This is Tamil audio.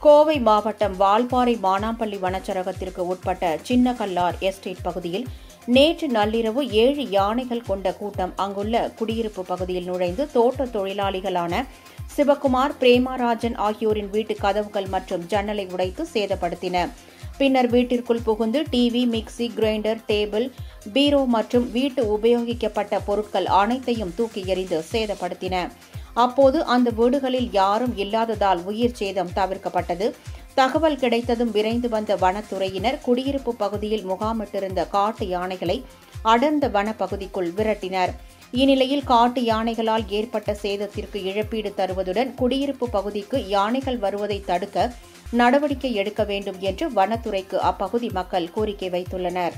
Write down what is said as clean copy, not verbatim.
கோவை மாவட்டம் வால்பாறை மானாம்பள்ளி வனச்சரகத்திற்கு உட்பட்ட சின்னகல்லார் எஸ்டேட் பகுதியில் நேற்று நள்ளிரவு 7 யானைகள் கொண்ட கூட்டம் அங்குள்ள குடியிருப்பு பகுதியில் நுழைந்து தோட்ட தொழிலாளிகளான சிவக்குமார், பிரேமராஜன் ஆகியோரின் வீட்டு கதவுகள் மற்றும் ஜன்னலை உடைத்து சேதப்படுத்தின. பின்னர் வீட்டிற்குள் புகுந்து டிவி, மிக்சி, கிரைண்டர், டேபிள், பீரோ மற்றும் வீட்டு உபயோகிக்கப்பட்ட பொருட்கள் அனைத்தையும் தூக்கி எறிந்து சேதப்படுத்தின. அப்போது அந்த வீடுகளில் யாரும் இல்லாததால் உயிர் சேதம் தவிர்க்கப்பட்டது. தகவல் கிடைத்ததும் விரைந்து வந்த வனத்துறையினர் குடியிருப்பு பகுதியில் முகாமிட்டிருந்த காட்டு யானைகளை அடர்ந்த வனப்பகுதிக்குள் விரட்டினர். இந்நிலையில் காட்டு யானைகளால் ஏற்பட்ட சேதத்திற்கு இழப்பீடு தருவதுடன் குடியிருப்பு பகுதிக்கு யானைகள் வருவதை தடுக்க நடவடிக்கை எடுக்க வேண்டும் என்று வனத்துறைக்கு அப்பகுதி மக்கள் கோரிக்கை வைத்துள்ளனர்.